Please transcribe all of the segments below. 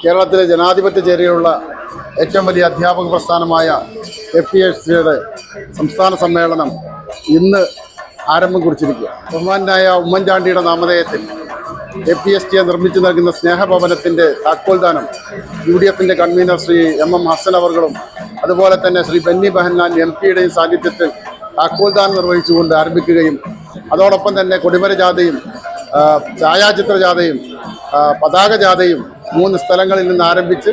കേരളത്തിലെ ജനാധിപത്യ ചേരിയുള്ള ഏറ്റവും വലിയ അധ്യാപക പ്രസ്ഥാനമായ FPSCയുടെ സംസ്ഥാന സമ്മേളനം ഇന്ന് ആരംഭം കുറിച്ചിരിക്കുക. ബഹുമാനായ ഉമ്മൻചാണ്ടിയുടെ നാമധേയത്തിൽ FPSC നിർമ്മിച്ചു നൽകുന്ന സ്നേഹഭവനത്തിൻ്റെ താക്കോൽദാനം UDFിൻ്റെ കൺവീനർ ശ്രീ MM ഹസൻ അവർകളും അതുപോലെ തന്നെ ശ്രീ ബെന്നി ബെഹന്നാൻ MP-യുടെയും സാന്നിധ്യത്തിൽ താക്കോൽദാനം നിർവഹിച്ചുകൊണ്ട് ആരംഭിക്കുകയും അതോടൊപ്പം തന്നെ കൊടിമര ജാഥയും ഛായാചിത്ര ജാഥയും പതാക ജാഥയും 3 സ്ഥലങ്ങളിൽ നിന്ന് ആരംഭിച്ച്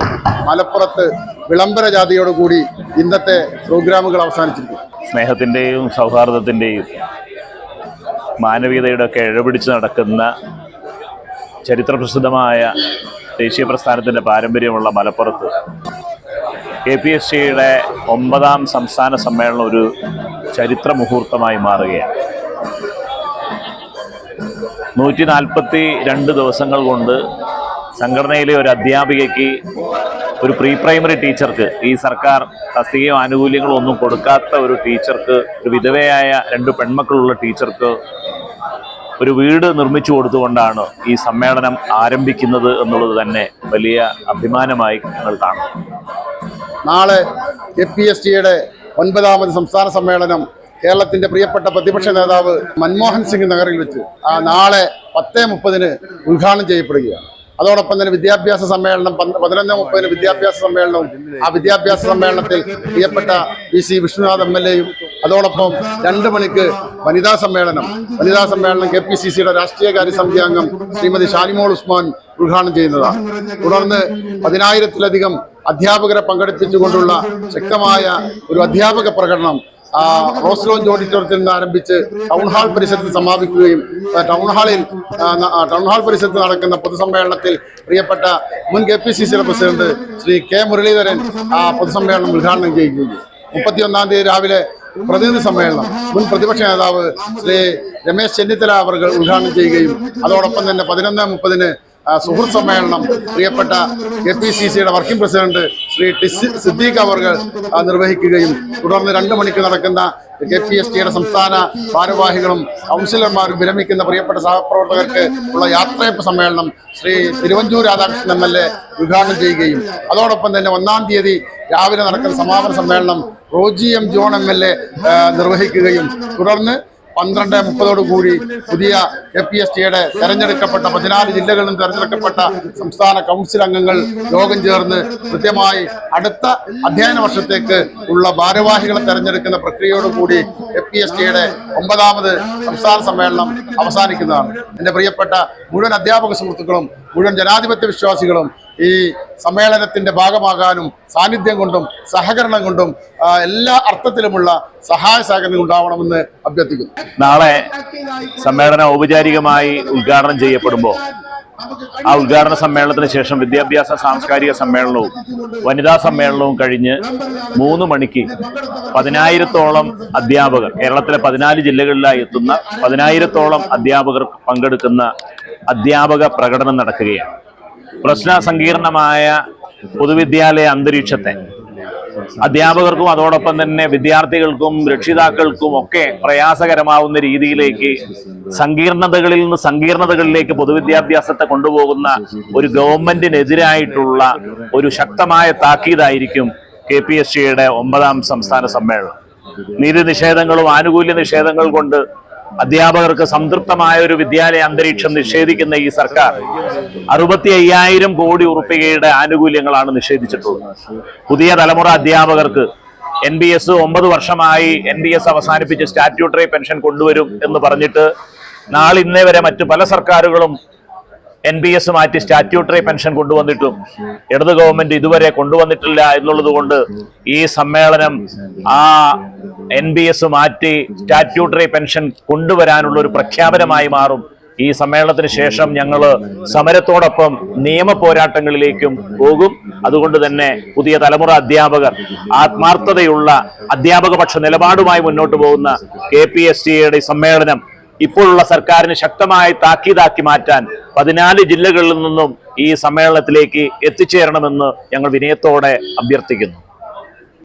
മലപ്പുറത്ത് വിളംബര ജാഥയോടുകൂടി ഇന്നത്തെ പ്രോഗ്രാമുകൾ അവസാനിച്ചിരിക്കും. സ്നേഹത്തിൻ്റെയും സൗഹാർദ്ദത്തിൻ്റെയും മാനവീയതയുടെ ഒക്കെ ഇഴപിടിച്ച് നടക്കുന്ന ചരിത്രപ്രസിദ്ധമായ ദേശീയ പ്രസ്ഥാനത്തിൻ്റെ പാരമ്പര്യമുള്ള മലപ്പുറത്ത് KPSCയുടെ 9ാം സംസ്ഥാന സമ്മേളനം ഒരു ചരിത്ര മുഹൂർത്തമായി മാറുകയാണ്. 142 ദിവസങ്ങൾ കൊണ്ട് സംഘടനയിലെ ഒരു അധ്യാപികയ്ക്ക്, ഒരു പ്രീ പ്രൈമറി ടീച്ചർക്ക്, ഈ സർക്കാർ തസ്തികയോ ആനുകൂല്യങ്ങളോ ഒന്നും കൊടുക്കാത്ത ഒരു ടീച്ചർക്ക്, ഒരു വിധവയായ 2 പെൺമക്കളുള്ള ടീച്ചർക്ക് ഒരു വീട് നിർമ്മിച്ചു കൊടുത്തുകൊണ്ടാണ് ഈ സമ്മേളനം ആരംഭിക്കുന്നത് എന്നുള്ളത് തന്നെ വലിയ അഭിമാനമായി ഞങ്ങൾ കാണും. നാളെ KPSCയുടെ 9ാമത് സംസ്ഥാന സമ്മേളനം കേരളത്തിന്റെ പ്രിയപ്പെട്ട പ്രതിപക്ഷ നേതാവ് മൻമോഹൻ സിംഗ് നഗറിൽ വെച്ച് നാളെ 10:30 ഉദ്ഘാടനം ചെയ്യപ്പെടുകയാണ്. അതോടൊപ്പം തന്നെ വിദ്യാഭ്യാസ സമ്മേളനം 11:30 വിദ്യാഭ്യാസ സമ്മേളനവും, ആ വിദ്യാഭ്യാസ സമ്മേളനത്തിൽ പ്രിയപ്പെട്ട VC വിഷ്ണുനാഥ് MLA-യും അതോടൊപ്പം 2 മണിക്ക് വനിതാ സമ്മേളനം KPCCയുടെ രാഷ്ട്രീയകാര്യ സമിതി അംഗം ശ്രീമതി ഷാനിമോൾ ഉസ്മാൻ ഉദ്ഘാടനം ചെയ്യുന്നതാണ്. തുടർന്ന് 10,000-ലധികം അധ്യാപകരെ പങ്കെടുപ്പിച്ചുകൊണ്ടുള്ള ശക്തമായ ഒരു അധ്യാപക പ്രകടനം റോസ് ലോഞ്ച് ഓഡിറ്റോറിയത്തിൽ നിന്ന് ആരംഭിച്ച് ടൗൺ ഹാൾ പരിസരത്ത് സമാപിക്കുകയും ടൗൺ ഹാൾ പരിസരത്ത് നടക്കുന്ന പൊതുസമ്മേളനത്തിൽ പ്രിയപ്പെട്ട മുൻ KPCCയുടെ പ്രസിഡന്റ് ശ്രീ K മുരളീധരൻ പൊതുസമ്മേളനം ഉദ്ഘാടനം ചെയ്യുകയും 31-ാം തീയതി രാവിലെ പ്രതിനിധി സമ്മേളനം മുൻ പ്രതിപക്ഷ നേതാവ് ശ്രീ രമേശ് ചെന്നിത്തല അവർ ഉദ്ഘാടനം ചെയ്യുകയും അതോടൊപ്പം തന്നെ 11:30 സുഹൃത്ത് സമ്മേളനം പ്രിയപ്പെട്ട KPCCയുടെ വർക്കിംഗ് പ്രസിഡന്റ് ശ്രീ സിദ്ദീഖ് അവർ നിർവഹിക്കുകയും തുടർന്ന് 2 മണിക്ക് നടക്കുന്ന KPSCയുടെ സംസ്ഥാന ഭാരവാഹികളും കൗൺസിലർമാരും വിരമിക്കുന്ന പ്രിയപ്പെട്ട സഹപ്രവർത്തകർക്ക് ഉള്ള യാത്രയപ്പ് സമ്മേളനം ശ്രീ തിരുവഞ്ചൂർ രാധാകൃഷ്ണൻ MLA ഉദ്ഘാടനം ചെയ്യുകയും അതോടൊപ്പം തന്നെ 1-ാം തീയതി രാവിലെ നടക്കുന്ന സമാപന സമ്മേളനം റോജി M ജോൺ MLA നിർവഹിക്കുകയും തുടർന്ന് 12:30 പുതിയ KPSCയുടെ തെരഞ്ഞെടുക്കപ്പെട്ട 14 ജില്ലകളിൽ നിന്ന് തെരഞ്ഞെടുക്കപ്പെട്ട സംസ്ഥാന കൗൺസിൽ അംഗങ്ങൾ യോഗം ചേർന്ന് കൃത്യമായി അടുത്ത അധ്യയന വർഷത്തേക്ക് ഉള്ള ഭാരവാഹികളെ തെരഞ്ഞെടുക്കുന്ന പ്രക്രിയയോടുകൂടി KPSCയുടെ 9ാമത് സംസ്ഥാന സമ്മേളനം അവസാനിക്കുന്നതാണ്. എൻ്റെ പ്രിയപ്പെട്ട മുഴുവൻ അധ്യാപക സുഹൃത്തുക്കളും മുഴുവൻ ജനാധിപത്യ വിശ്വാസികളും ഈ സമ്മേളനത്തിന്റെ ഭാഗമാകാനും സാന്നിധ്യം കൊണ്ടും സഹകരണം കൊണ്ടും എല്ലാ അർത്ഥത്തിലുമുള്ള സഹായ സഹകരണം ഉണ്ടാവണമെന്ന് അഭ്യർത്ഥിക്കുന്നു. നാളെ സമ്മേളനം ഔപചാരികമായി ഉദ്ഘാടനം ചെയ്യപ്പെടുമ്പോൾ ആ ഉദ്ഘാടന സമ്മേളനത്തിന് ശേഷം വിദ്യാഭ്യാസ സാംസ്കാരിക സമ്മേളനവും വനിതാ സമ്മേളനവും കഴിഞ്ഞ് 3 മണിക്ക് 10,000-ഓളം അധ്യാപകർ, കേരളത്തിലെ 14 ജില്ലകളിലായി എത്തുന്ന 10,000-ഓളം അധ്യാപകർ പങ്കെടുക്കുന്ന അധ്യാപക പ്രകടനം നടക്കുകയാണ്. പ്രശ്ന സങ്കീർണമായ പൊതുവിദ്യാലയ അന്തരീക്ഷത്തെ അധ്യാപകർക്കും അതോടൊപ്പം തന്നെ വിദ്യാർത്ഥികൾക്കും രക്ഷിതാക്കൾക്കും ഒക്കെ പ്രയാസകരമാവുന്ന രീതിയിലേക്ക് സങ്കീർണതകളിൽ നിന്ന് സങ്കീർണതകളിലേക്ക് പൊതുവിദ്യാഭ്യാസത്തെ കൊണ്ടുപോകുന്ന ഒരു ഗവൺമെന്റിനെതിരായിട്ടുള്ള ഒരു ശക്തമായ താക്കീതായിരിക്കും KPSCയുടെ 9ാം സംസ്ഥാന സമ്മേളനം. നീതി നിഷേധങ്ങളും ആനുകൂല്യ നിഷേധങ്ങൾ കൊണ്ട് അധ്യാപകർക്ക് സംതൃപ്തമായ ഒരു വിദ്യാലയ അന്തരീക്ഷം നിഷേധിക്കുന്ന ഈ സർക്കാർ 65,000 കോടി രൂപയുടെ ആനുകൂല്യങ്ങളാണ് നിഷേധിച്ചിട്ടുള്ളത്. പുതിയ തലമുറ അധ്യാപകർക്ക് NBS 9 വർഷമായി NBS അവസാനിപ്പിച്ച് സ്റ്റാറ്റ്യൂട്ടറി പെൻഷൻ കൊണ്ടുവരും എന്ന് പറഞ്ഞിട്ട് നാളിന്നേ വരെ മറ്റു പല സർക്കാരുകളും NBS മാറ്റി സ്റ്റാറ്റ്യൂട്ടറി പെൻഷൻ കൊണ്ടുവന്നിട്ടും ഇടത് ഗവൺമെന്റ് ഇതുവരെ കൊണ്ടുവന്നിട്ടില്ല എന്നുള്ളത് കൊണ്ട് ഈ സമ്മേളനം ആ NBS മാറ്റി സ്റ്റാറ്റ്യൂട്ടറി പെൻഷൻ കൊണ്ടുവരാനുള്ള ഒരു പ്രഖ്യാപനമായി മാറും. ഈ സമ്മേളനത്തിന് ശേഷം ഞങ്ങൾ സമരത്തോടൊപ്പം നിയമ പോരാട്ടങ്ങളിലേക്കും പോകും. അതുകൊണ്ട് തന്നെ പുതിയ തലമുറ അധ്യാപകർ ആത്മാർത്ഥതയുള്ള അധ്യാപക പക്ഷ നിലപാടുമായി മുന്നോട്ട് പോകുന്ന KPSCയുടെ സമ്മേളനം ഇപ്പോഴുള്ള സർക്കാരിന് ശക്തമായി താക്കീതാക്കി മാറ്റാൻ 14 ജില്ലകളിൽ നിന്നും ഈ സമ്മേളനത്തിലേക്ക് എത്തിച്ചേരണമെന്ന് ഞങ്ങൾ വിനയത്തോടെ അഭ്യർത്ഥിക്കുന്നു.